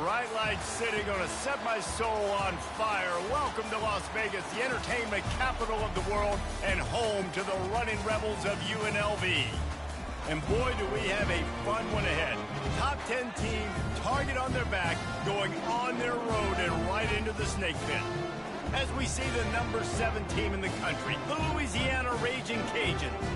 bright lights sitting gonna set my soul on fire. Welcome to Las Vegas, the entertainment capital of the world and home to the running rebels of UNLV. And boy, do we have a fun one ahead. Top 10 team, target on their back, going on their road and right into the snake pit. As we see the number 7 team in the country, the Louisiana Raging Cajuns,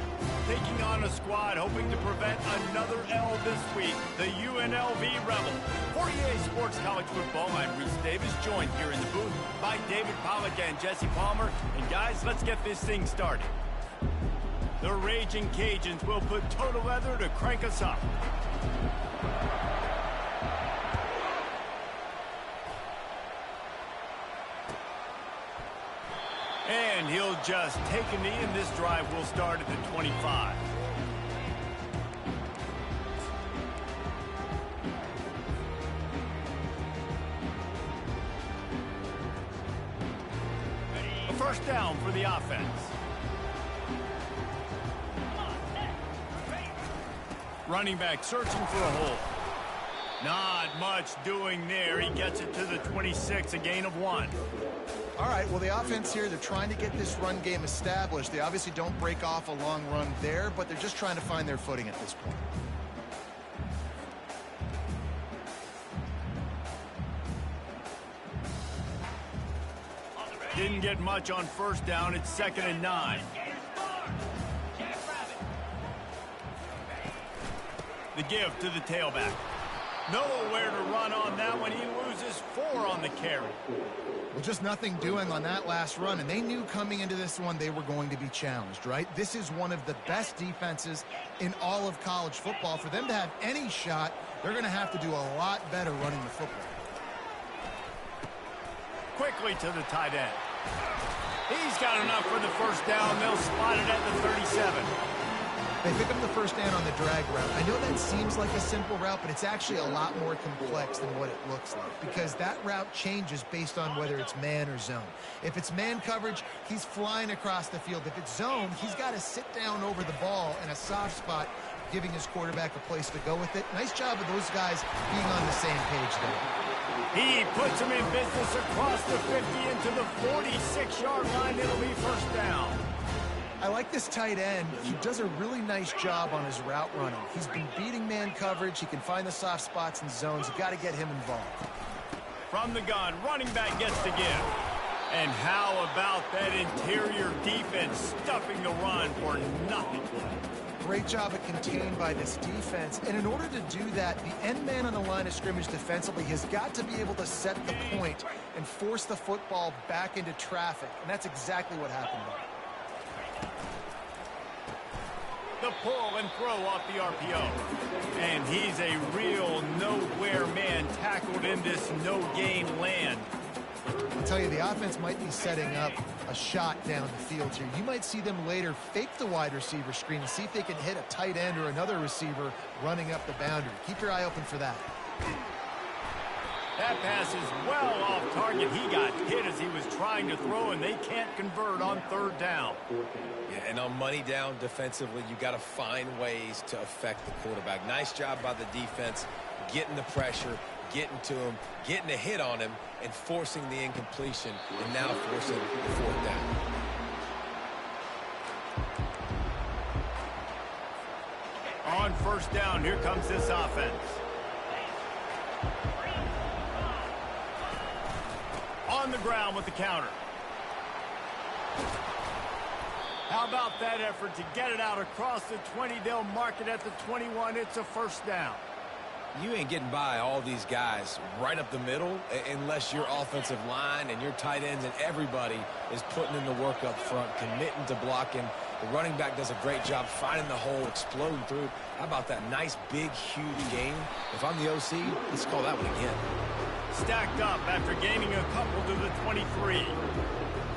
taking on a squad hoping to prevent another L this week, the UNLV Rebels. For EA Sports College Football, I'm Reese Davis, joined here in the booth by David Pollack and Jesse Palmer. And guys, let's get this thing started. The Raging Cajuns will put total leather to crank us up. And he'll just take a knee, and this drive will start at the 25. A first down for the offense. Running back searching for a hole. Not much doing there. He gets it to the 26, a gain of 1. All right, well, the offense here, they're trying to get this run game established. They obviously don't break off a long run there, but they're just trying to find their footing at this point. Didn't get much on first down. It's 2nd and 9. The give to the tailback. Nowhere to run on that one. He loses 4 on the carry. Well, just nothing doing on that last run, and they knew coming into this one they were going to be challenged, right? This is one of the best defenses in all of college football. For them to have any shot, they're going to have to do a lot better running the football. Quickly to the tight end. He's got enough for the first down. They'll spot it at the 37. They pick up the first down on the drag route. I know that seems like a simple route, but it's actually a lot more complex than what it looks like, because that route changes based on whether it's man or zone. If it's man coverage, he's flying across the field. If it's zone, he's got to sit down over the ball in a soft spot, giving his quarterback a place to go with it. Nice job of those guys being on the same page there. He puts him in business across the 50 into the 46-yard line. It'll be first down. I like this tight end. He does a really nice job on his route running. He's been beating man coverage. He can find the soft spots and zones. You got to get him involved. From the gun, running back gets the give. And how about that interior defense stuffing the run for nothing? Great job of contained by this defense. And in order to do that, the end man on the line of scrimmage defensively has got to be able to set the point and force the football back into traffic. And that's exactly what happened there. The pull and throw off the RPO. And he's a real nowhere man tackled in this no-gain land. I'll tell you, the offense might be setting up a shot down the field here. You might see them later fake the wide receiver screen and see if they can hit a tight end or another receiver running up the boundary. Keep your eye open for that. That pass is well off target. He got hit as he was trying to throw, and they can't convert on third down. Yeah, and on money down defensively, you got to find ways to affect the quarterback. Nice job by the defense, getting the pressure, getting to him, getting a hit on him, and forcing the incompletion, and now forcing the fourth down. On first down, here comes this offense. On the ground with the counter. How about that effort to get it out across the 20? They'll mark it at the 21. It's a first down. You ain't getting by all these guys right up the middle unless your offensive line and your tight ends and everybody is putting in the work up front, committing to blocking. The running back does a great job finding the hole, exploding through. How about that nice, big, huge game? If I'm the OC, let's call that one again. Stacked up after gaining a couple to the 23.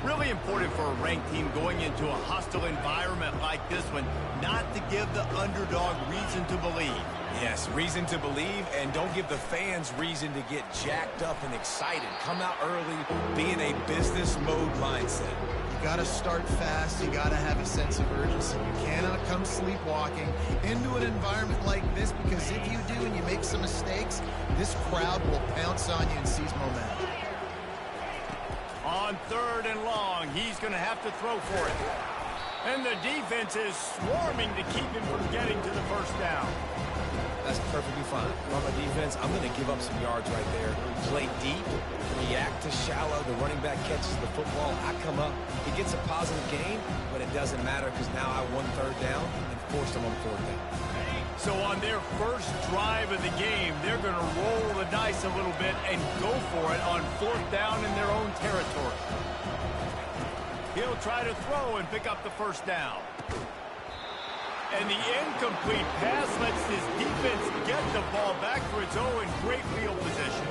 Really important for a ranked team going into a hostile environment like this one, not to give the underdog reason to believe. Yes, reason to believe, and don't give the fans reason to get jacked up and excited. Come out early, be in a business mode mindset. You got to start fast. You got to have a sense of urgency. You cannot come sleepwalking into an environment like this, because if you do and you make some mistakes, this crowd will pounce on you and seize momentum. On 3rd and long, he's going to have to throw for it. And the defense is swarming to keep him from getting to the first down. That's perfectly fine. On my defense, I'm going to give up some yards right there. Play deep, react to shallow. The running back catches the football. I come up. He gets a positive gain, but it doesn't matter because now I won 3rd down and forced him on 4th down. So on their first drive of the game, they're going to roll the dice a little bit and go for it on 4th down in their own territory. He'll try to throw and pick up the first down. And the incomplete pass lets this defense get the ball back for its own great field position.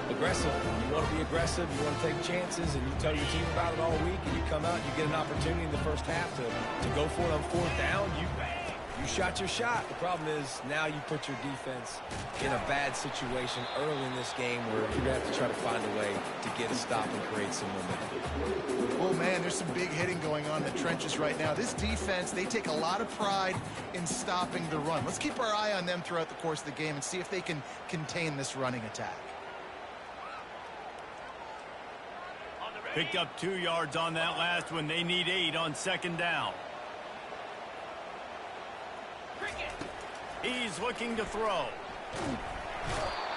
Aggressive. You want to be aggressive. You want to take chances, and you tell your team about it all week, and you come out and you get an opportunity in the first half to go for it on 4th down. You shot your shot. The problem is now you put your defense in a bad situation early in this game where you're going to have to try to find a way to get a stop and create some momentum. Oh, man, there's some big hitting going on in the trenches right now. This defense, they take a lot of pride in stopping the run. Let's keep our eye on them throughout the course of the game and see if they can contain this running attack. Picked up 2 yards on that last one. They need 8 on 2nd down. He's looking to throw.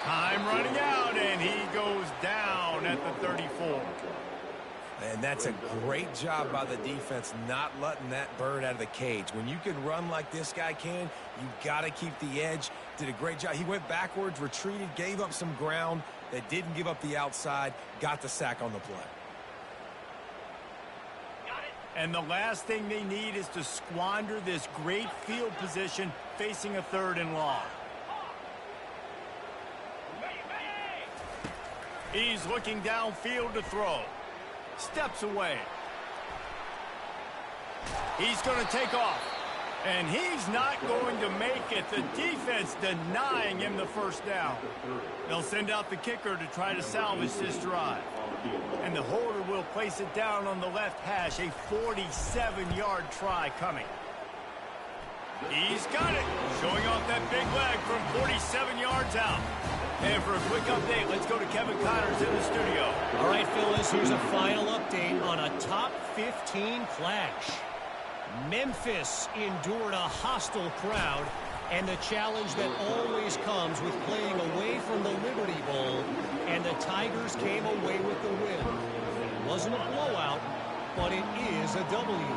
Time running out, and he goes down at the 34. And that's a great job by the defense not letting that bird out of the cage. When you can run like this guy can, you got to keep the edge. Did a great job. He went backwards, retreated, gave up some ground. They didn't give up the outside, got the sack on the play. And the last thing they need is to squander this great field position facing a 3rd and long. He's looking downfield to throw. Steps away. He's going to take off. And he's not going to make it. The defense denying him the first down. They'll send out the kicker to try to salvage this drive. And the holder will place it down on the left hash. A 47-yard try coming. He's got it. Showing off that big leg from 47 yards out. And for a quick update, let's go to Kevin Connors in the studio. All right, Phyllis, here's a final update on a top 15 clash. Memphis endured a hostile crowd and the challenge that always comes with playing away from the Liberty Bowl, and the Tigers came away with the win. It wasn't a blowout, but it is a W.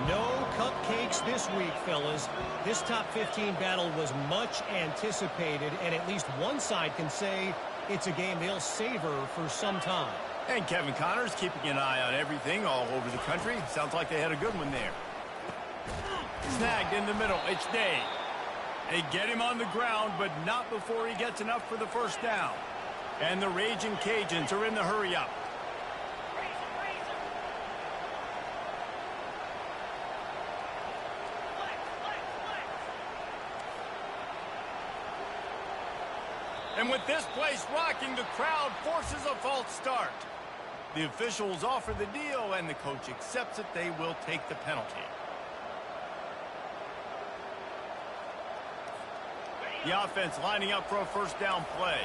No cupcakes this week, fellas. This top 15 battle was much anticipated, and at least one side can say it's a game they'll savor for some time. And Kevin Connors keeping an eye on everything all over the country. Sounds like they had a good one there. Snagged in the middle. It's Day. They get him on the ground, but not before he gets enough for the first down. And the Raging Cajuns are in the hurry-up. And with this place rocking, the crowd forces a false start. The officials offer the deal, and the coach accepts it. They will take the penalty. The offense lining up for a first down play.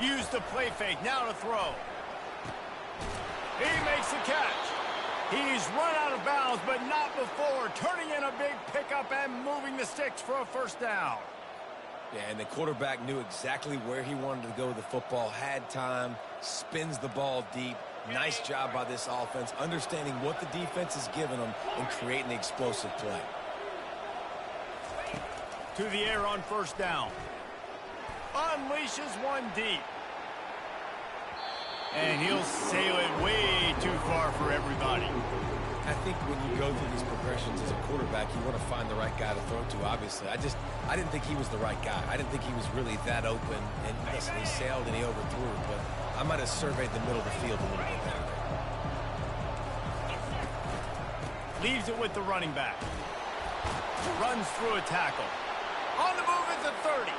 Use the play fake. Now to throw. He makes the catch. He's run out of bounds, but not before. Turning in a big pickup and moving the sticks for a first down. Yeah, and the quarterback knew exactly where he wanted to go with the football, had time, spins the ball deep. Nice job by this offense, understanding what the defense is giving them and creating the explosive play. To the air on first down. Unleashes one deep. And he'll sail it way too far for everybody. I think when you go through these progressions as a quarterback, you want to find the right guy to throw to, obviously. I didn't think he was the right guy. I didn't think he was really that open. And listen, he sailed and he overthrew, but I might have surveyed the middle of the field a little bit better. Leaves it with the running back. Runs through a tackle. On the move at the 30.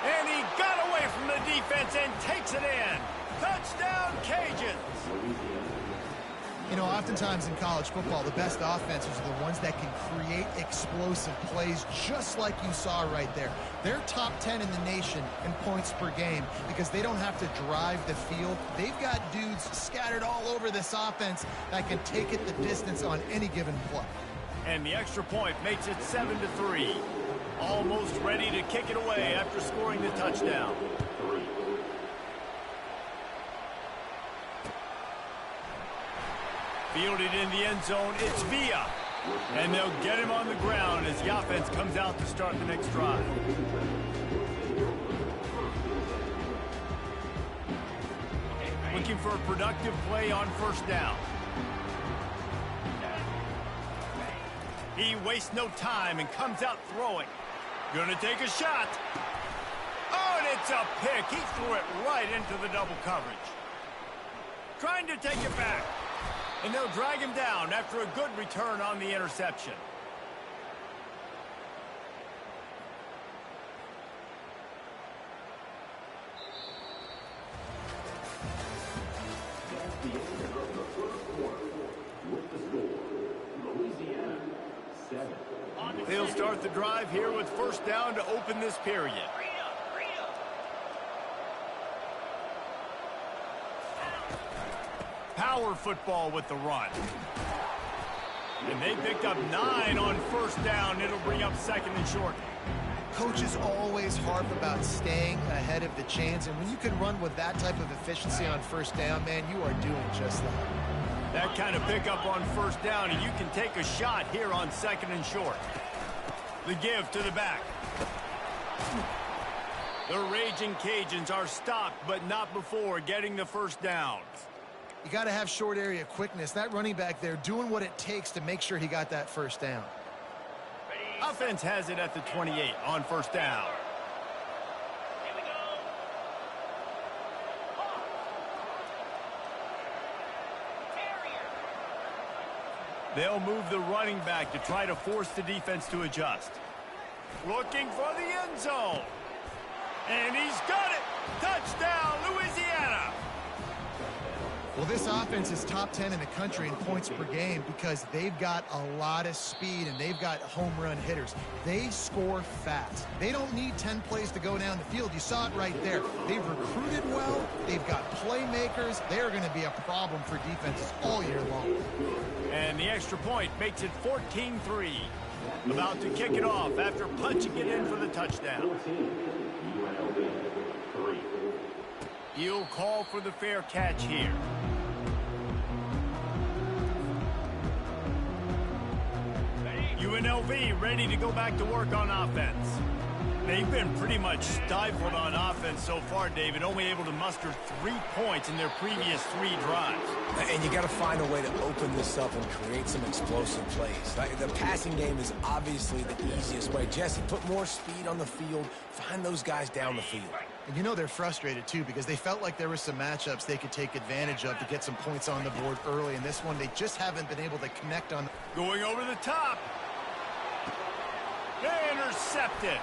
And he got away from the defense and takes it in. Touchdown, Cajuns. You know, oftentimes in college football, the best offenses are the ones that can create explosive plays just like you saw right there. They're top 10 in the nation in points per game because they don't have to drive the field. They've got dudes scattered all over this offense that can take it the distance on any given play. And the extra point makes it 7-3. Almost ready to kick it away after scoring the touchdown. Fielded in the end zone, it's Villa. And they'll get him on the ground as the offense comes out to start the next drive. Looking for a productive play on first down. He wastes no time and comes out throwing. Gonna take a shot. Oh, and it's a pick. He threw it right into the double coverage. Trying to take it back. And they'll drag him down after a good return on the interception. Louisiana 7. They'll start the drive here with first down to open this period. Power football with the run. And they picked up 9 on first down. It'll bring up second and short. Coaches always harp about staying ahead of the chains, and when you can run with that type of efficiency on first down, man, you are doing just that. That kind of pickup on first down, and you can take a shot here on second and short. The give to the back. The Raging Cajuns are stopped, but not before getting the first down. You got to have short area quickness. That running back there doing what it takes to make sure he got that first down. Offense has it at the 28 on first down. They'll move the running back to try to force the defense to adjust. Looking for the end zone. And he's got it. Touchdown, Louisiana. Well, this offense is top 10 in the country in points per game because they've got a lot of speed and they've got home run hitters. They score fast. They don't need 10 plays to go down the field. You saw it right there. They've recruited well. They've got playmakers. They're going to be a problem for defenses all year long. And the extra point makes it 14-3. About to kick it off after punching it in for the touchdown. UNLV 3. He'll call for the fair catch here. UNLV ready to go back to work on offense. They've been pretty much stifled on offense so far, David, only able to muster 3 points in their previous 3 drives. And you got to find a way to open this up and create some explosive plays. Like, the passing game is obviously the easiest way. Jesse, put more speed on the field. Find those guys down the field. And you know they're frustrated, too, because they felt like there were some matchups they could take advantage of to get some points on the board early. In this one, they just haven't been able to connect on. Going over the top. Intercepted.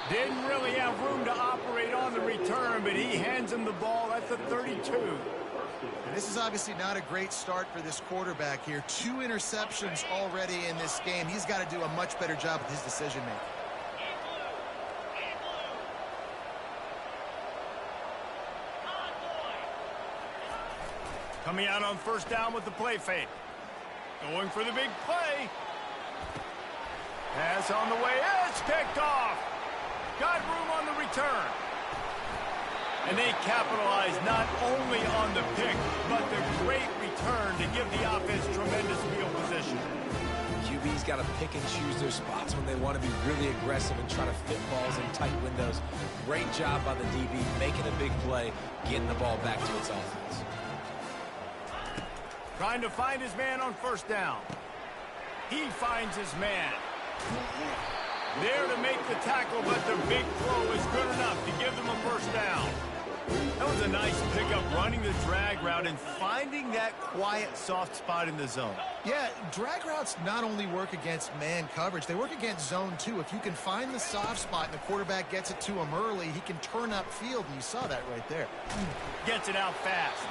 Didn't really have room to operate on the return, but he hands him the ball at the 32. And this is obviously not a great start for this quarterback here. 2 interceptions already in this game. He's got to do a much better job with his decision-making. Coming out on first down with the play fake. Going for the big play. Pass on the way. It's picked off. Got room on the return. And they capitalize not only on the pick, but the great return to give the offense tremendous field position. QB's got to pick and choose their spots when they want to be really aggressive and try to fit balls in tight windows. Great job by the DB, making a big play, getting the ball back to its offense. Trying to find his man on first down. He finds his man. There to make the tackle, but the big throw is good enough to give them a first down. That was a nice pickup, running the drag route and finding that quiet, soft spot in the zone. Yeah, drag routes not only work against man coverage, they work against zone too. If you can find the soft spot and the quarterback gets it to him early, he can turn upfield, and you saw that right there. Gets it out fast.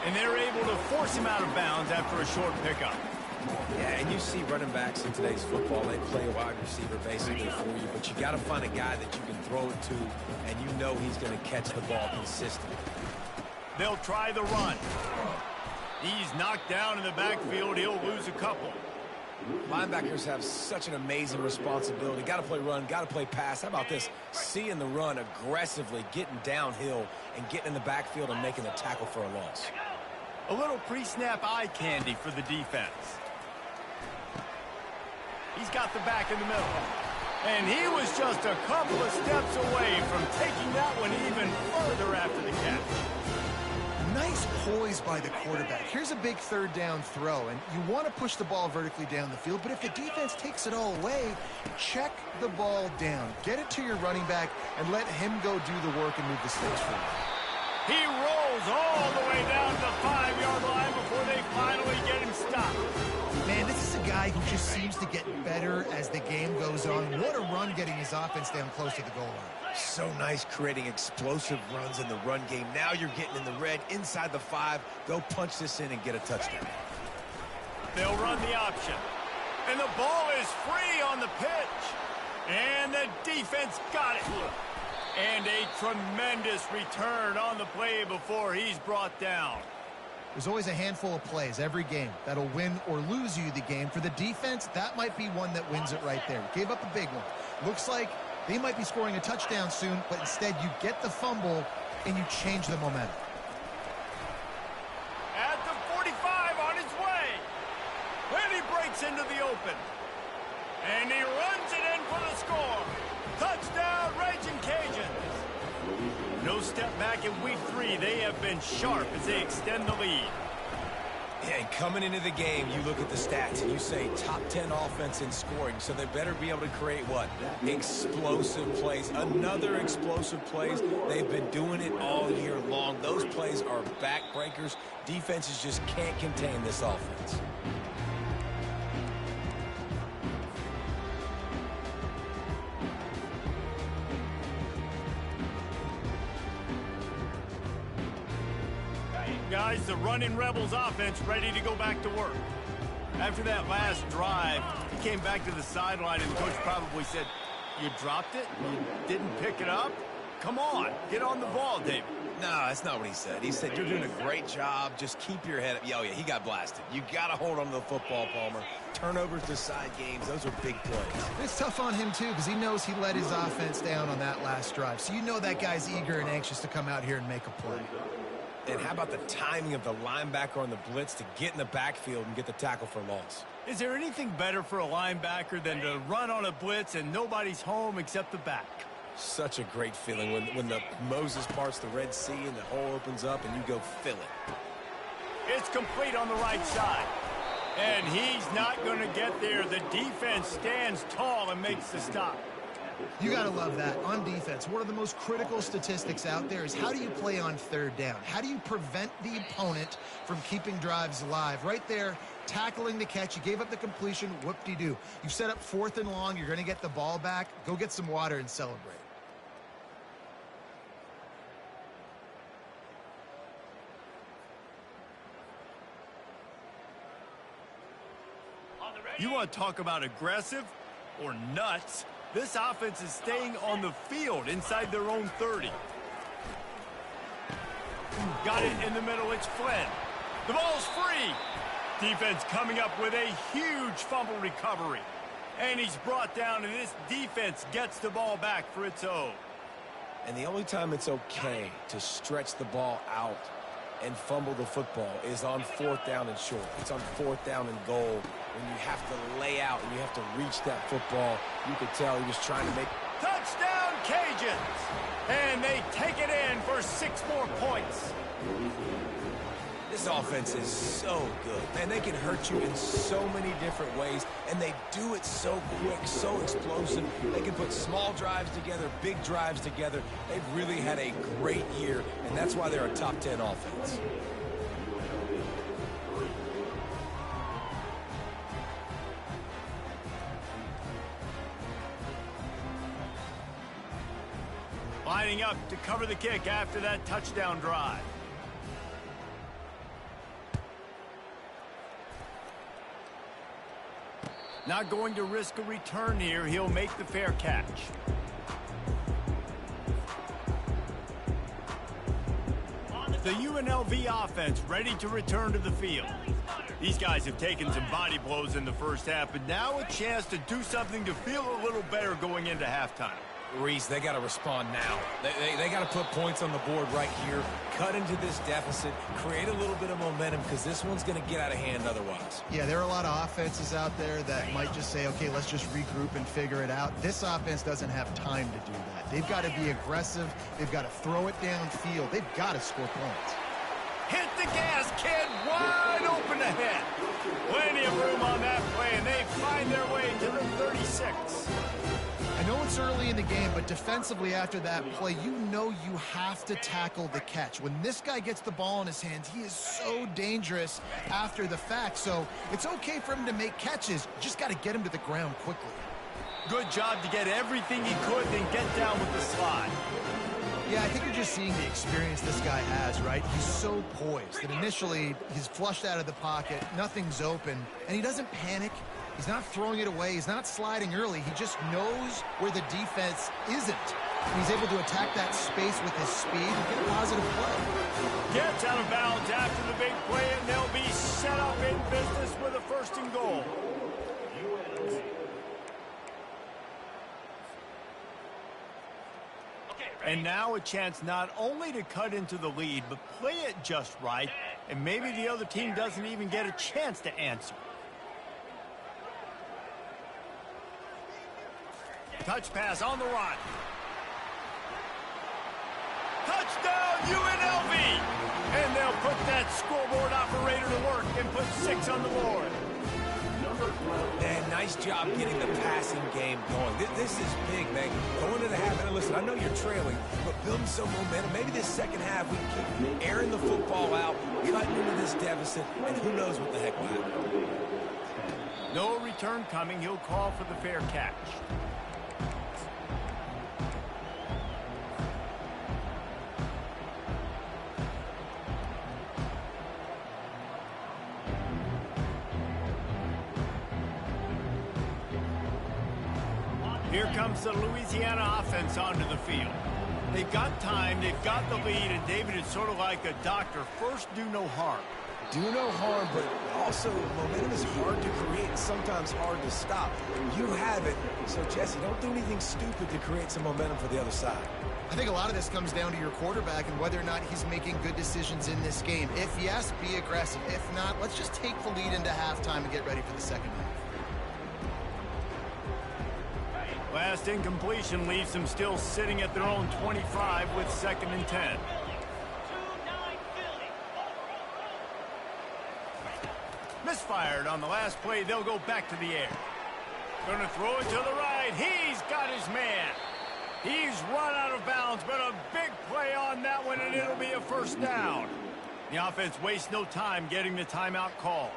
And they're able to force him out of bounds after a short pickup. Yeah, and you see running backs in today's football, they play a wide receiver basically for you, but you got to find a guy that you can throw it to, and you know he's going to catch the ball consistently. They'll try the run. He's knocked down in the backfield. He'll lose a couple. Linebackers have such an amazing responsibility. Got to play run, got to play pass. How about this? Seeing the run aggressively, getting downhill, and getting in the backfield and making the tackle for a loss. A little pre-snap eye candy for the defense. He's got the back in the middle. And he was just a couple of steps away from taking that one even further after the catch. Nice poise by the quarterback. Here's a big third down throw, and you want to push the ball vertically down the field, but if the defense takes it all away, check the ball down. Get it to your running back and let him go do the work and move the sticks forward. He rolls all the way down to the 5-yard line before they finally get him stopped. Man, this is a guy who just seems to get better as the game goes on. What a run getting his offense down close to the goal line. So nice creating explosive runs in the run game. Now you're getting in the red, inside the 5. Go punch this in and get a touchdown. They'll run the option. And the ball is free on the pitch. And the defense got it. And a tremendous return on the play before he's brought down. There's always a handful of plays every game that'll win or lose you the game. For the defense, that might be one that wins it right there. Gave up a big one. Looks like they might be scoring a touchdown soon, but instead you get the fumble and you change the momentum. At the 45 on his way. Then he breaks into the open. And he runs it in for the score. Touchdown, Raging Cajuns. No step back in week 3. They have been sharp as they extend the lead. Yeah, and coming into the game, you look at the stats and you say top 10 offense in scoring, so they better be able to create what? Explosive plays. Another explosive plays. They've been doing it all year long. Those plays are backbreakers. Defenses just can't contain this offense. Guys, the running Rebels offense ready to go back to work. After that last drive, he came back to the sideline and the coach probably said, "You dropped it? You didn't pick it up? Come on, get on the ball, David." No, that's not what he said. He said, "You're doing a great job. Just keep your head up." Oh, yeah, he got blasted. You got to hold on to the football, Palmer. Turnovers decide games. Those are big plays. It's tough on him, too, because he knows he let his offense down on that last drive. So you know that guy's eager and anxious to come out here and make a play. And how about the timing of the linebacker on the blitz to get in the backfield and get the tackle for loss? Is there anything better for a linebacker than to run on a blitz and nobody's home except the back? Such a great feeling when the Moses parts the Red Sea and the hole opens up and you go fill it. It's complete on the right side. And he's not going to get there. The defense stands tall and makes the stop. You got to love that. On defense, one of the most critical statistics out there is how do you play on third down? How do you prevent the opponent from keeping drives alive? Right there, tackling the catch. You gave up the completion. Whoop-de-doo. You've set up 4th and long. You're going to get the ball back. Go get some water and celebrate. You want to talk about aggressive or nuts? This offense is staying on the field inside their own 30. Got it in the middle. It's Flynn. The ball's free. Defense coming up with a huge fumble recovery. And he's brought down, and this defense gets the ball back for its own. And the only time it's okay to stretch the ball out and fumble the football is on 4th down and short. It's on 4th down and goal when you have to lay out and you have to reach that football. You could tell he was trying to make... Touchdown, Cajuns! And they take it in for 6 more points. This offense is so good. Man, they can hurt you in so many different ways, and they do it so quick, so explosive. They can put small drives together, big drives together. They've really had a great year, and that's why they're a top 10 offense. Lining up to cover the kick after that touchdown drive. Not going to risk a return here. He'll make the fair catch. The UNLV offense ready to return to the field. These guys have taken some body blows in the first half, but now a chance to do something to feel a little better going into halftime. Reese, they got to respond now. They got to put points on the board right here, cut into this deficit, create a little bit of momentum, because this one's going to get out of hand otherwise. Yeah, there are a lot of offenses out there that might just say, okay, let's just regroup and figure it out. This offense doesn't have time to do that. They've got to be aggressive. They've got to throw it downfield. They've got to score points. Hit the gas, kid. Wide open ahead. Plenty of room on that play, and they find their way to the 36. I know it's early in the game, but defensively after that play, you know you have to tackle the catch. When this guy gets the ball in his hands, he is so dangerous after the fact. So it's okay for him to make catches. You just got to get him to the ground quickly. Good job to get everything he could, then get down with the slide. Yeah, I think you're just seeing the experience this guy has, right? He's so poised that initially he's flushed out of the pocket, nothing's open, and he doesn't panic. He's not throwing it away. He's not sliding early. He just knows where the defense isn't. And he's able to attack that space with his speed and get a positive play. Gets out of bounds after the big play, and they'll be set up in business with a first and goal. And now a chance not only to cut into the lead, but play it just right, and maybe the other team doesn't even get a chance to answer. Touch pass on the run. Touchdown, UNLV! And they'll put that scoreboard operator to work and put 6 on the board. Man, nice job getting the passing game going. This is big, man. Going to the half, and listen, I know you're trailing, but building some momentum. Maybe this second half we can keep airing the football out, cutting into this deficit, and who knows what the heck will happen. No return coming. He'll call for the fair catch. Here comes the Louisiana offense onto the field. They've got time, they've got the lead, and David is sort of like a doctor. First, do no harm. Do no harm, but also momentum is hard to create and sometimes hard to stop. You have it, so Jesse, don't do anything stupid to create some momentum for the other side. I think a lot of this comes down to your quarterback and whether or not he's making good decisions in this game. If yes, be aggressive. If not, let's just take the lead into halftime and get ready for the second half. Last incompletion leaves them still sitting at their own 25 with 2nd and 10. Misfired on the last play. They'll go back to the air. Going to throw it to the right. He's got his man. He's run out of bounds, but a big play on that one, and it'll be a first down. The offense wastes no time getting the timeout call.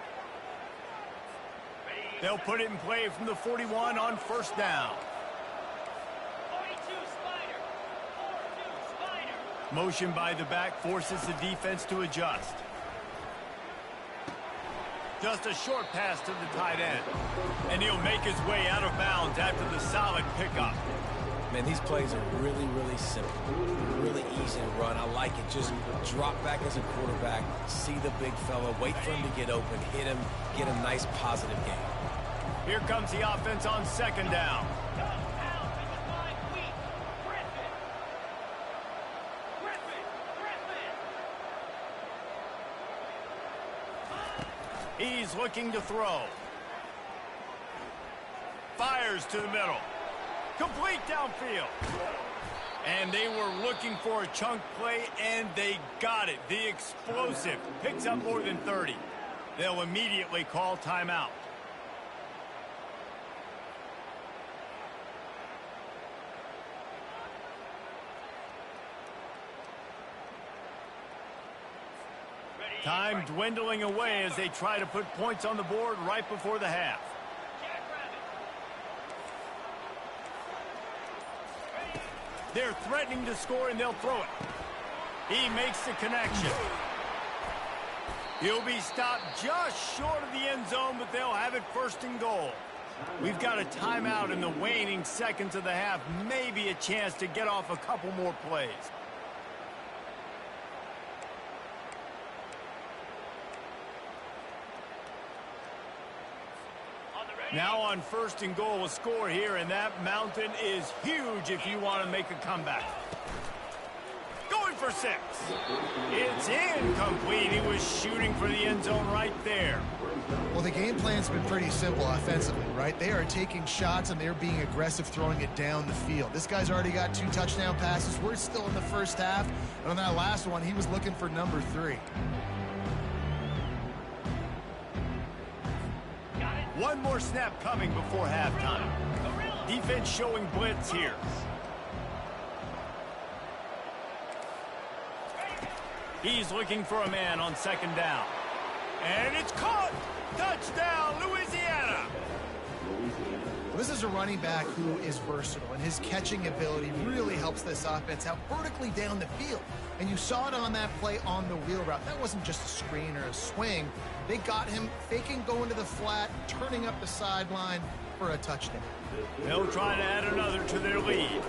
They'll put it in play from the 41 on first down. Motion by the back forces the defense to adjust. Just a short pass to the tight end. And he'll make his way out of bounds after the solid pickup. Man, these plays are really, really simple. Really easy to run. I like it. Just drop back as a quarterback, see the big fella, wait for him to get open, hit him, get a nice positive game. Here comes the offense on second down. He's looking to throw. Fires to the middle. Complete downfield. And they were looking for a chunk play, and they got it. The explosive picks up more than 30. They'll immediately call timeout. Time dwindling away as they try to put points on the board right before the half. They're threatening to score, and they'll throw it. He makes the connection. He'll be stopped just short of the end zone, but they'll have it first and goal. We've got a timeout in the waning seconds of the half. Maybe a chance to get off a couple more plays. Now on first and goal, a score here, and that mountain is huge if you want to make a comeback. Going for 6. It's incomplete. He was shooting for the end zone right there. Well, the game plan's been pretty simple offensively, right? They are taking shots, and they're being aggressive, throwing it down the field. This guy's already got 2 touchdown passes. We're still in the first half, and on that last one, he was looking for number 3. One more snap coming before halftime. Defense showing blitz here. He's looking for a man on second down. And it's caught! Touchdown, Louisiana! This is a running back who is versatile, and his catching ability really helps this offense out vertically down the field. And you saw it on that play on the wheel route. That wasn't just a screen or a swing. They got him faking going to the flat, turning up the sideline for a touchdown. They'll try to add another to their lead.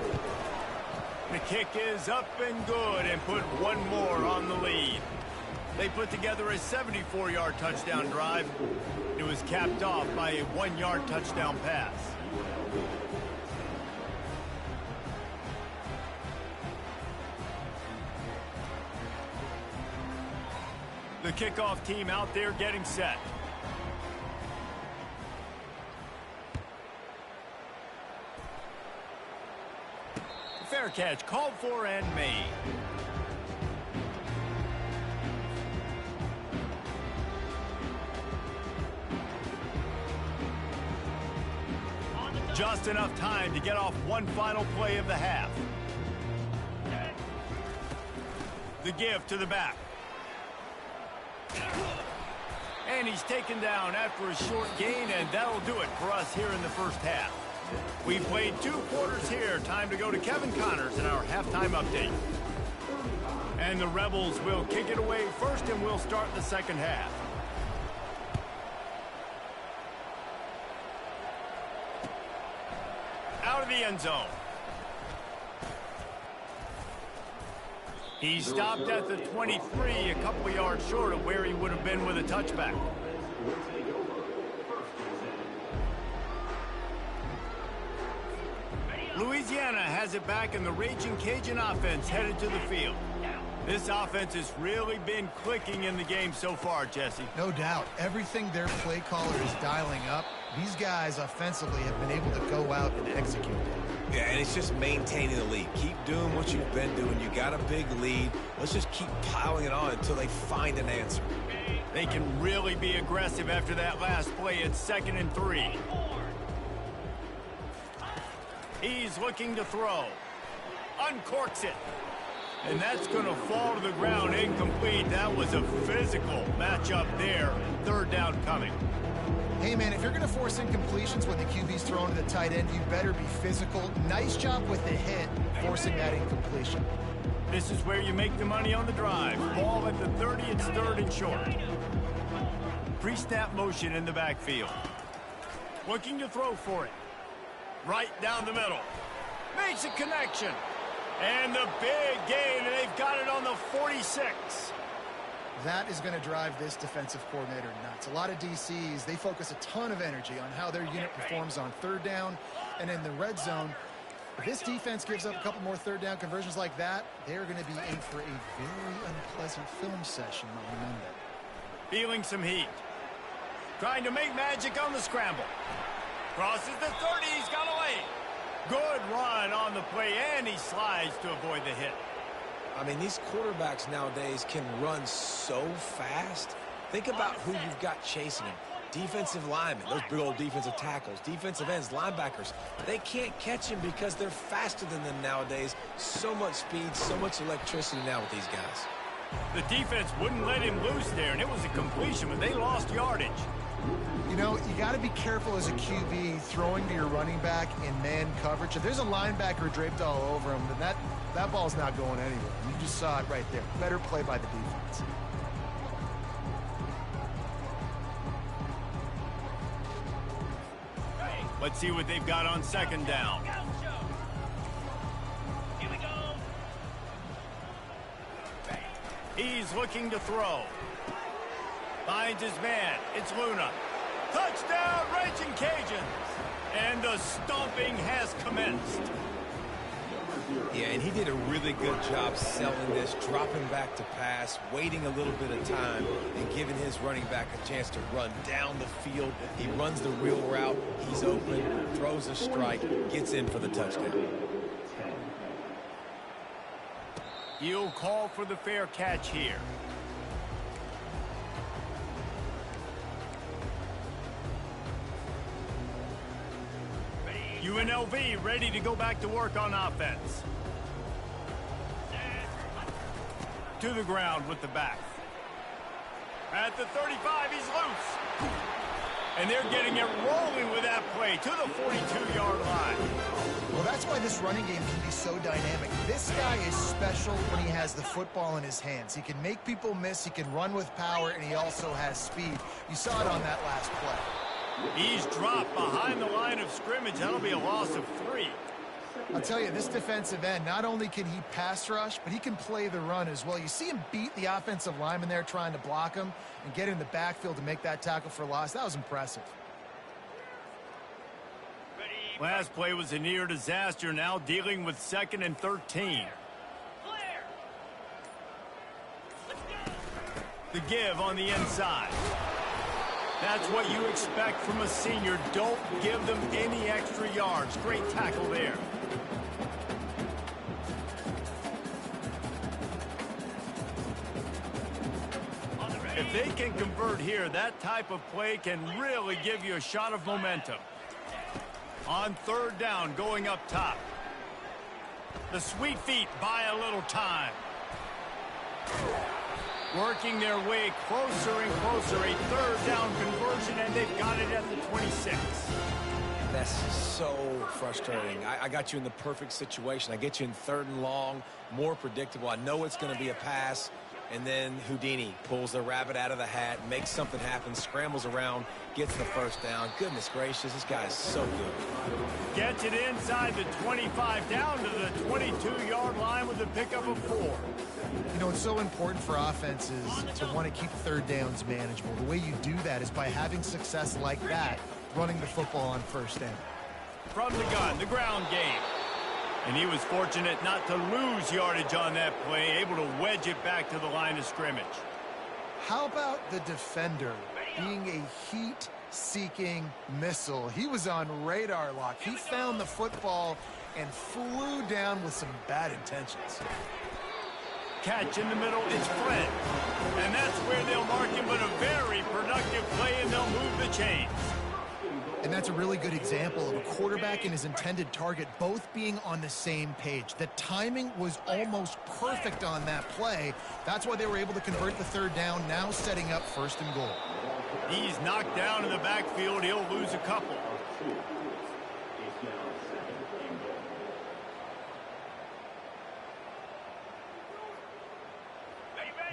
The kick is up and good and put one more on the lead. They put together a 74-yard touchdown drive. It was capped off by a 1-yard touchdown pass. The kickoff team out there getting set. Fair catch called for and made. Just enough time to get off one final play of the half. The give to the back. And he's taken down after a short gain, and that'll do it for us here in the first half. We've played 2 quarters here. Time to go to Kevin Connors in our halftime update. And the Rebels will kick it away first, and we'll start the second half. Out of the end zone. He stopped at the 23, a couple yards short of where he would have been with a touchback. Louisiana has it back, and the Raging Cajun offense headed to the field. This offense has really been clicking in the game so far, Jesse. No doubt. Everything their play caller is dialing up, these guys offensively have been able to go out and execute it. Yeah, and it's just maintaining the lead. Keep doing what you've been doing. You got a big lead. Let's just keep piling it on until they find an answer. They can really be aggressive after that last play. It's 2nd and 3. He's looking to throw. Uncorks it. And that's going to fall to the ground incomplete. That was a physical matchup there. 3rd down coming. Hey, man, if you're going to force incompletions when the QB's thrown to the tight end, you better be physical. Nice job with the hit, forcing that incompletion. This is where you make the money on the drive. Ball at the 30, it's 3rd and short. Pre-snap motion in the backfield. Looking to throw for it. Right down the middle. Makes a connection. And the big gain, and they've got it on the 46. That is going to drive this defensive coordinator nuts. A lot of DCs, they focus a ton of energy on how their unit performs on 3rd down and in the red zone. If this defense gives up a couple more 3rd down conversions like that, they're going to be in for a very unpleasant film session on Monday. Feeling some heat. Trying to make magic on the scramble. Crosses the 30, he's got away. Good run on the play, and he slides to avoid the hit. I mean, these quarterbacks nowadays can run so fast. Think about who you've got chasing them. Defensive linemen, those big old defensive tackles, defensive ends, linebackers. They can't catch him because they're faster than them nowadays. So much speed, so much electricity now with these guys. The defense wouldn't let him loose there, and it was a completion, but they lost yardage. You know, you got to be careful as a QB throwing to your running back in man coverage. If there's a linebacker draped all over him, then that ball's not going anywhere. You just saw it right there. Better play by the defense. Let's see what they've got on second down. Here we go. He's looking to throw. Finds his man. It's Luna. Touchdown, Raging Cajuns. And the stomping has commenced. Yeah, and he did a really good job selling this, dropping back to pass, waiting a little bit of time, and giving his running back a chance to run down the field. He runs the real route. He's open, throws a strike, gets in for the touchdown. You'll call for the fair catch here. UNLV ready to go back to work on offense. To the ground with the back. At the 35, he's loose. And they're getting it rolling with that play to the 42-yard line. Well, that's why this running game can be so dynamic. This guy is special when he has the football in his hands. He can make people miss, he can run with power, and he also has speed. You saw it on that last play. He's dropped behind the line of scrimmage. That'll be a loss of 3. I'll tell you, this defensive end, not only can he pass rush, but he can play the run as well. You see him beat the offensive lineman there trying to block him and get in the backfield to make that tackle for loss. That was impressive. Last play was a near disaster, now dealing with 2nd and 13. The give on the inside. That's what you expect from a senior. Don't give them any extra yards. Great tackle there. If they can convert here, that type of play can really give you a shot of momentum. On 3rd down, going up top. The sweet feet buy a little time. Working their way closer and closer. A 3rd down conversion, and they've got it at the 26. That's so frustrating. I got you in the perfect situation. I get you in 3rd and long, more predictable. I know it's going to be a pass. And then Houdini pulls the rabbit out of the hat, makes something happen, scrambles around, gets the 1st down. Goodness gracious, this guy is so good. Gets it inside the 25, down to the 22-yard line with a pickup of 4. You know, it's so important for offenses to want to keep 3rd downs manageable. The way you do that is by having success like that, running the football on 1st down. From the gun, the ground game. And he was fortunate not to lose yardage on that play, able to wedge it back to the line of scrimmage. How about the defender being a heat-seeking missile? He was on radar lock. He found the football and flew down with some bad intentions. Catch in the middle, it's Fred. And that's where they'll mark him, but a very productive play, and they'll move the chains. And that's a really good example of a quarterback and his intended target both being on the same page. The timing was almost perfect on that play. That's why they were able to convert the 3rd down, now setting up 1st and goal. He's knocked down in the backfield. He'll lose a couple.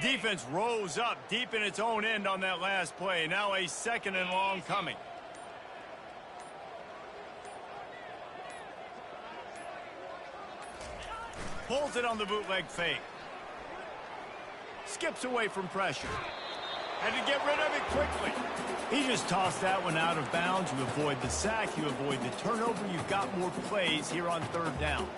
Defense rose up deep in its own end on that last play. Now a 2nd and long coming. Pulls it on the bootleg fake. Skips away from pressure. Had to get rid of it quickly. He just tossed that one out of bounds. You avoid the sack. You avoid the turnover. You've got more plays here on 3rd down.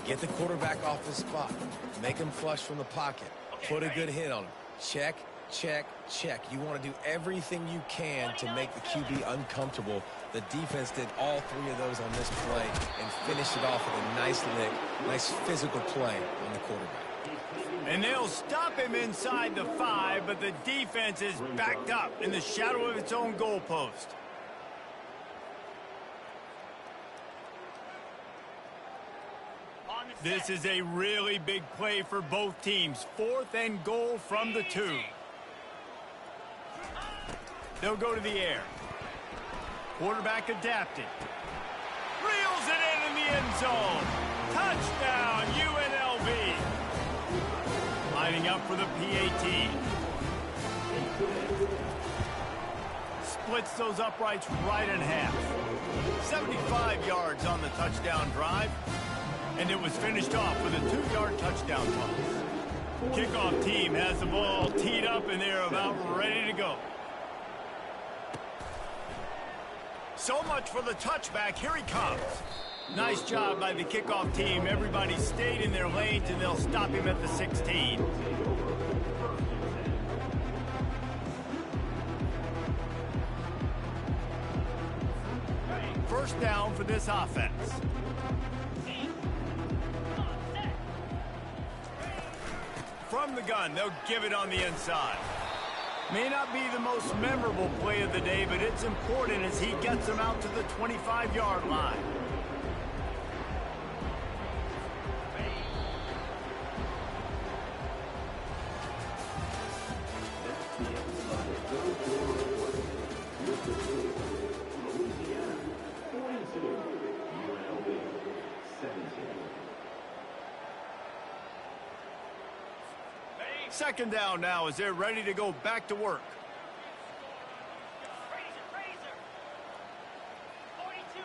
Get the quarterback off his spot. Make him flush from the pocket. Put a good hit on him. Check, check, check. You want to do everything you can to make the QB uncomfortable. The defense did all three of those on this play and finished it off with a nice lick, nice physical play on the quarterback. And they'll stop him inside the 5, but the defense is backed up in the shadow of its own goalpost. This is a really big play for both teams. 4th and goal from the 2. They'll go to the air. Quarterback adapted. Reels it in the end zone. Touchdown, UNLV. Lining up for the PAT. Splits those uprights right in half. 75 yards on the touchdown drive. And it was finished off with a 2-yard touchdown toss. Kickoff team has the ball teed up and they're about ready to go. So much for the touchback. Here he comes. Nice job by the kickoff team. Everybody stayed in their lanes and they'll stop him at the 16. First down for this offense. From the gun, they'll give it on the inside. May not be the most memorable play of the day, but it's important as he gets them out to the 25-yard line. Louisiana, 42, UNLV, 17. Second down now as they're ready to go back to work.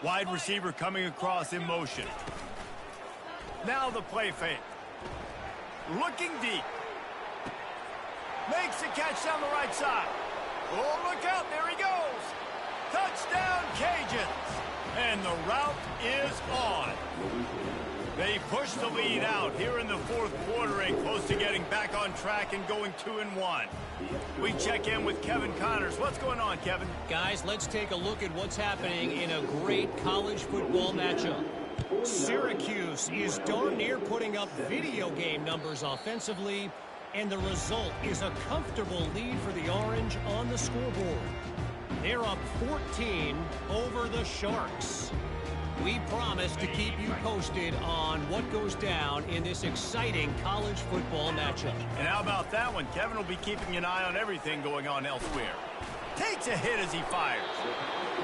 Wide receiver coming across in motion. Now the play fake. Looking deep. Makes the catch down the right side. Oh, look out, there he goes. Touchdown, Cajuns. And the route is on. They push the lead out here in the 4th quarter and close to getting back on track and going 2-1. We check in with Kevin Connors. What's going on, Kevin? Guys, let's take a look at what's happening in a great college football matchup. Syracuse is darn near putting up video game numbers offensively, and the result is a comfortable lead for the Orange on the scoreboard. They're up 14 over the Sharks. We promise to keep you posted on what goes down in this exciting college football matchup. And how about that one? Kevin will be keeping an eye on everything going on elsewhere. Takes a hit as he fires.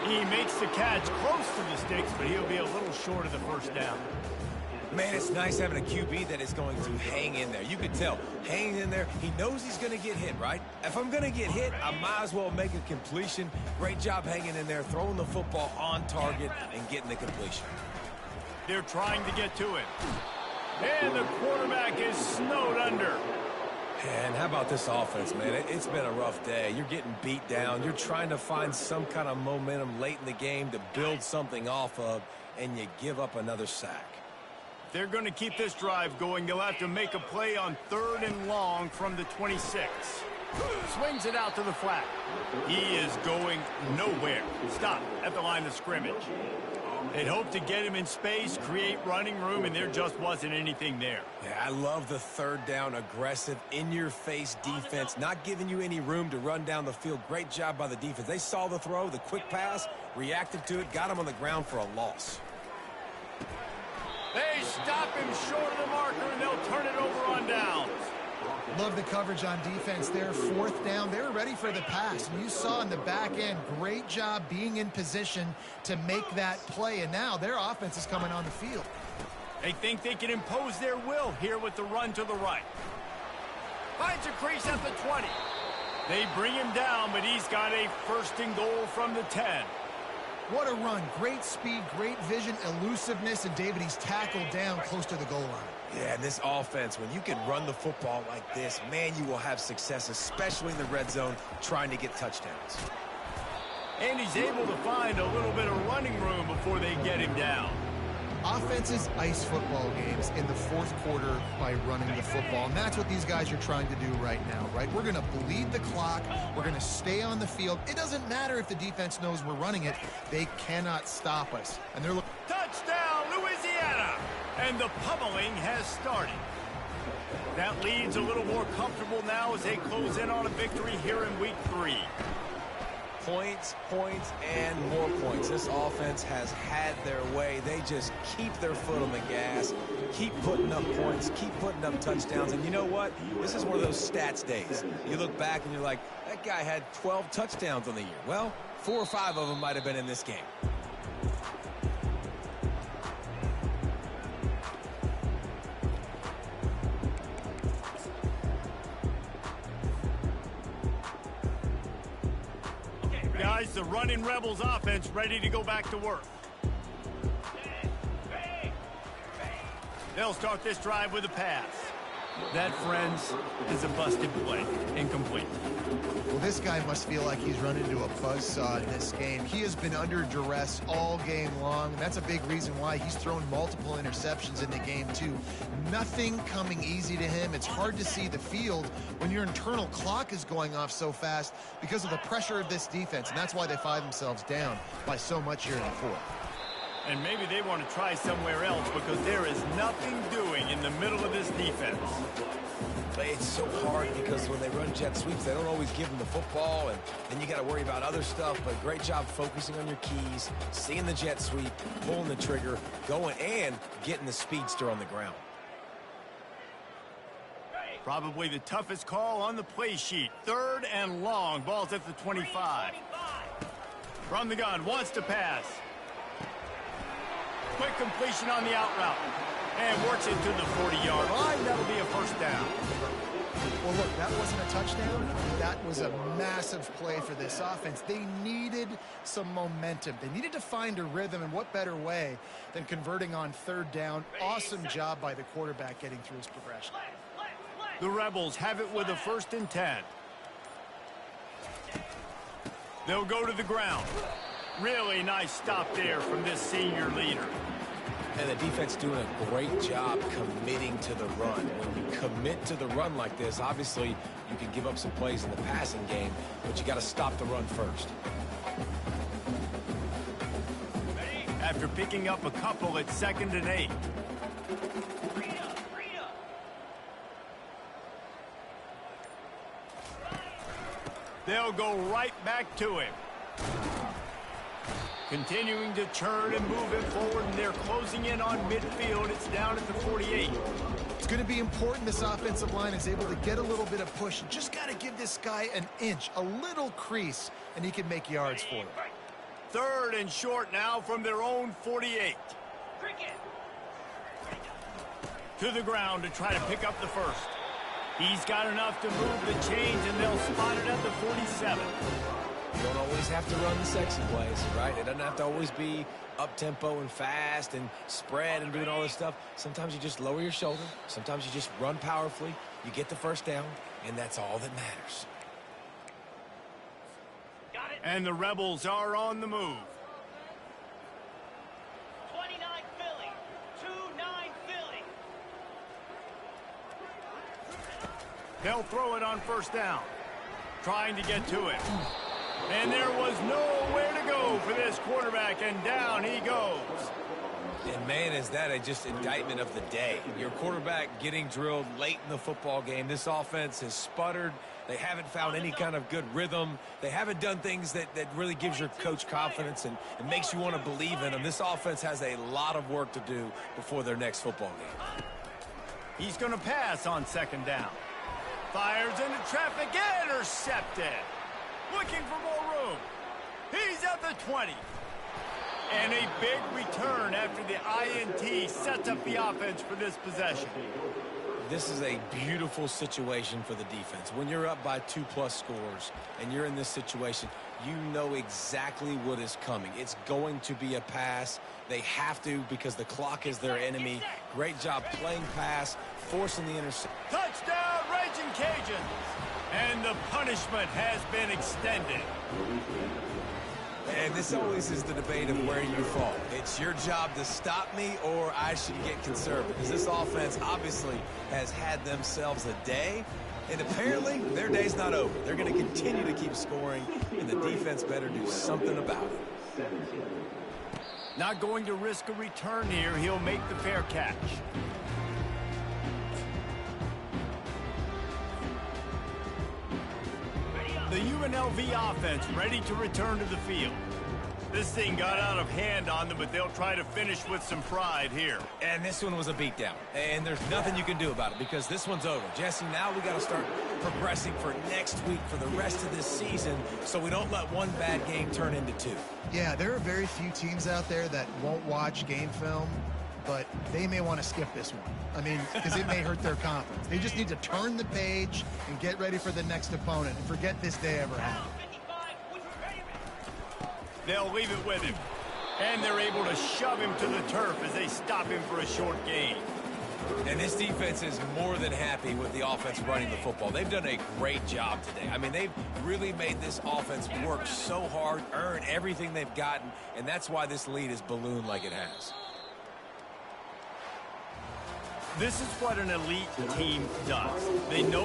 He makes the catch close to the sticks, but he'll be a little short of the first down. Man, it's nice having a QB that is going to hang in there. You can tell, hanging in there, he knows he's going to get hit, right? If I'm going to get hit, I might as well make a completion. Great job hanging in there, throwing the football on target and getting the completion. They're trying to get to it. And the quarterback is snowed under. And how about this offense, man? It's been a rough day. You're getting beat down. You're trying to find some kind of momentum late in the game to build something off of, and you give up another sack. They're going to keep this drive going. They'll have to make a play on 3rd and long from the 26. Swings it out to the flat. He is going nowhere. Stop at the line of scrimmage. They'd hope to get him in space, create running room, and there just wasn't anything there. Yeah, I love the 3rd down, aggressive, in-your-face defense, not giving you any room to run down the field. Great job by the defense. They saw the throw, the quick pass, reacted to it, got him on the ground for a loss. They stop him short of the marker, and they'll turn it over on downs. Love the coverage on defense there. 4th down. They were ready for the pass. And you saw in the back end, great job being in position to make that play. And now their offense is coming on the field. They think they can impose their will here with the run to the right. Finds a crease at the 20. They bring him down, but he's got a 1st and goal from the 10. What a run. Great speed, great vision, elusiveness, and David, he's tackled down close to the goal line. Yeah, and this offense, when you can run the football like this, man, you will have success, especially in the red zone, trying to get touchdowns. And he's able to find a little bit of running room before they get him down. Offenses ice football games in the fourth quarter by running the football, and that's what these guys are trying to do right now, right? We're going to bleed the clock. We're going to stay on the field. It doesn't matter if the defense knows we're running it. They cannot stop us. And they're looking. Touchdown, Louisiana! And the pummeling has started. That lead's a little more comfortable now as they close in on a victory here in week 3. Points, points, and more points. This offense has had their way. They just keep their foot on the gas, keep putting up points, keep putting up touchdowns. And you know what? This is one of those stats days. You look back and you're like, that guy had 12 touchdowns on the year. Well, 4 or 5 of them might have been in this game. Guys, the running Rebels offense ready to go back to work. They'll start this drive with a pass. That, friends, is a busted play. Incomplete. Well, this guy must feel like he's run into a buzzsaw in this game. He has been under duress all game long, and that's a big reason why he's thrown multiple interceptions in the game, too. Nothing coming easy to him. It's hard to see the field when your internal clock is going off so fast because of the pressure of this defense, and that's why they find themselves down by so much here in the fourth. And maybe they want to try somewhere else because there is nothing doing in the middle of this defense. It's so hard because when they run jet sweeps, they don't always give them the football, and then you got to worry about other stuff. But great job focusing on your keys, seeing the jet sweep, pulling the trigger, going, and getting the speedster on the ground. Probably the toughest call on the play sheet. 3rd and long. Ball's at the 25. From the gun, wants to pass. Quick completion on the out route. And works it to the 40-yard line. That'll be a first down. Well, look, that wasn't a touchdown. That was a massive play for this offense. They needed some momentum. They needed to find a rhythm, and what better way than converting on 3rd down. Awesome job by the quarterback getting through his progression. The Rebels have it with a 1st and 10. They'll go to the ground. Really nice stop there from this senior leader. And the defense doing a great job committing to the run. When you commit to the run like this, obviously you can give up some plays in the passing game, but you got to stop the run first. After picking up a couple at 2nd and 8. They'll go right back to him. Continuing to churn and move it forward, and they're closing in on midfield. It's down at the 48. It's going to be important this offensive line is able to get a little bit of push. You just got to give this guy an inch, a little crease, and he can make yards for it. 3rd and short now from their own 48. To the ground to try to pick up the 1st. He's got enough to move the chains, and they'll spot it at the 47. You don't always have to run the sexy plays, right? It doesn't have to always be up-tempo and fast and spread and doing all this stuff. Sometimes you just lower your shoulder. Sometimes you just run powerfully. You get the 1st down, and that's all that matters. Got it. And the Rebels are on the move. 29 Philly. 2-9 Philly. They'll throw it on 1st down. Trying to get to it. And there was nowhere to go for this quarterback, and down he goes. And, man, is that a just indictment of the day. Your quarterback getting drilled late in the football game. This offense has sputtered. They haven't found any kind of good rhythm. They haven't done things that really gives your coach confidence and makes you want to believe in them. This offense has a lot of work to do before their next football game. He's going to pass on 2nd down. Fires into traffic, intercepted. Looking for more room. He's at the 20. And a big return after the INT sets up the offense for this possession. This is a beautiful situation for the defense. When you're up by 2+ scores and you're in this situation, you know exactly what is coming. It's going to be a pass. They have to because the clock is their enemy. Great job playing pass, forcing the interception. Touchdown, Raging Cajuns! And the punishment has been extended. And this always is the debate of where you fall. It's your job to stop me, or I should get conservative. Because this offense obviously has had themselves a day, and apparently their day's not over. They're going to continue to keep scoring, and the defense better do something about it. Not going to risk a return here. He'll make the fair catch. The UNLV offense ready to return to the field. This thing got out of hand on them, but they'll try to finish with some pride here. And this one was a beatdown. And there's nothing you can do about it because this one's over. Jesse, now we got to start progressing for next week for the rest of this season so we don't let one bad game turn into two. Yeah, there are very few teams out there that won't watch game film, but they may want to skip this one. I mean, because it may hurt their confidence. They just need to turn the page and get ready for the next opponent and forget this day ever happened. They'll leave it with him. And they're able to shove him to the turf as they stop him for a short gain. And this defense is more than happy with the offense running the football. They've done a great job today. I mean, they've really made this offense work so hard, earn everything they've gotten, and that's why this lead is ballooned like it has. This is what an elite team does. They know